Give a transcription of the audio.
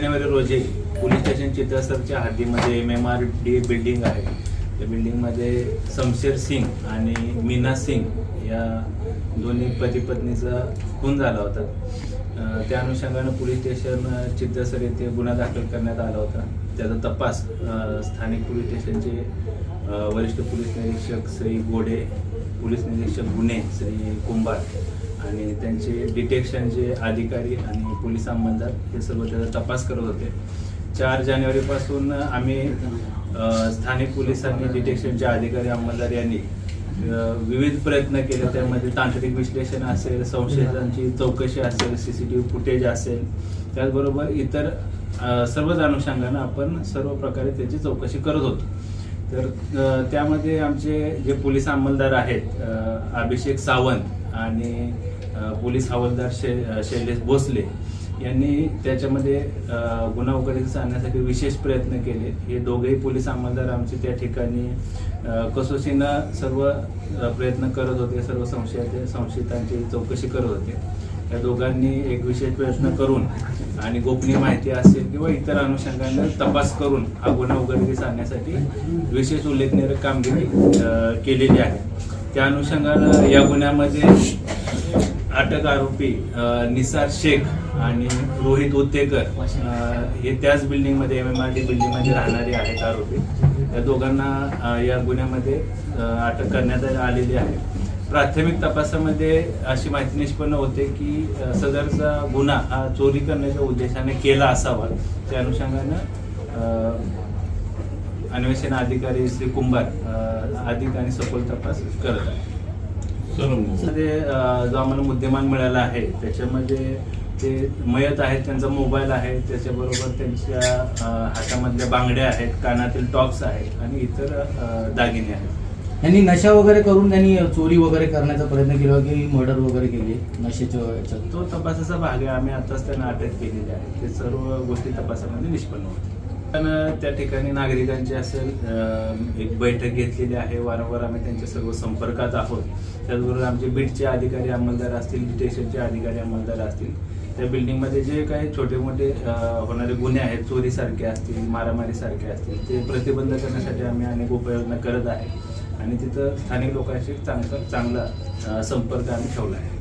जानेवारी रोजी police station चित्रसरच्या हद्दीमध्ये MMRD building आहे. त्या बिल्डिंगमध्ये शमशेर सिंग आणि मीना सिंग या दोन्ही पती पत्नीचा खून झाला होता. त्या अनुषंगाने पोलीस स्टेशन चित्रसर येथे गुन्हा दाखल करण्यात आला होता. त्याचा तपास स्थानिक पोलीस स्टेशनचे वरिष्ठ पोलीस निरीक्षक श्री गोडे, पोलीस निरीक्षक गुन्हे श्री कुंभार आणि त्यांचे डिटेक्शनचे अधिकारी आणि पोलीस अंमलदार हे सर्व त्याचा तपास करत होते. 4 जानेवारीपासून आम्ही स्थानिक पोलिसांनी, डिटेक्शनचे अधिकारी, अंमलदार यांनी विविध प्रयत्न केले. त्यामध्ये तांत्रिक विश्लेषण असेल, संशयितांची चौकशी असेल, CCTV फुटेज असेल, त्याचबरोबर इतर सर्वच अनुषंगानं आपण सर्व प्रकारे त्याची चौकशी करत होतो. तर त्यामध्ये आमचे जे पोलीस अंमलदार आहेत अभिषेक सावंत आणि पोलीस हवालदार शैलेश भोसले यांनी त्याच्यामध्ये गुन्हा उघडकीस आणण्यासाठी विशेष प्रयत्न केले. हे दोघेही पोलीस अंमलदार आमचे त्या ठिकाणी कसोशीनं सर्व प्रयत्न करत होते, सर्व संशयितांची चौकशी करत होते. या दोघांनी एक विशेष प्रयत्न करून आणि गोपनीय माहिती असेल किंवा इतर अनुषंगाने तपास करून हा गुन्हा उघडकीस आणण्यासाठी विशेष उल्लेखनीय कामगिरी केलेली आहे. त्या अनुषंगानं या गुन्ह्यामध्ये अटक आरोपी निसार शेख आणि रोहित उत्तेकर हे त्याच बिल्डिंगमध्ये MMRD बिल्डिंगमध्ये राहणारे आहेत आरोपी. या दोघांना या गुन्ह्यामध्ये अटक करण्यात आलेली आहे. प्राथमिक तपासामध्ये अशी माहिती निष्पन्न होते की सदरचा गुन्हा हा चोरी करण्याच्या उद्देशाने केला असावा. त्या अनुषंगानं अन्वेषण अधिकारी श्री कुंभार अधिक आणि सखोल तपास करत आहे. जो आम्हाला मुद्देमाल मिळाला आहे त्याच्यामध्ये ते मयत आहेत, त्यांचा मोबाईल आहे, त्याच्याबरोबर त्यांच्या हातामधल्या बांगड्या आहेत, कानातील टॉप्स आहेत आणि इतर दागिने आहेत. यांनी नशा वगैरे करून त्यांनी चोरी वगैरे करण्याचा प्रयत्न केला की मर्डर वगैरे केली नशेच्या याच्यात? तो तपासाचा भाग आहे. आम्ही आताच त्यांना अटक केलेली आहे. ते सर्व गोष्टी तपासामध्ये निष्पन्न होते. पण त्या ठिकाणी नागरिकांची असेल एक बैठक घेतलेली आहे. वारंवार आम्ही त्यांच्या सर्व संपर्कात आहोत. त्याचबरोबर आमचे बीटचे अधिकारी अंमलदार असतील, डिटेक्शनचे अधिकारी अंमलदार असतील, त्या बिल्डिंगमध्ये जे काही छोटे मोठे होणारे गुन्हे आहेत, चोरीसारखे असतील, मारामारीसारखे असतील, ते प्रतिबंध करण्यासाठी आम्ही अनेक उपाययोजना करत आहे आणि तिथं स्थानिक लोकांशी चांगला संपर्क आम्ही ठेवला आहे.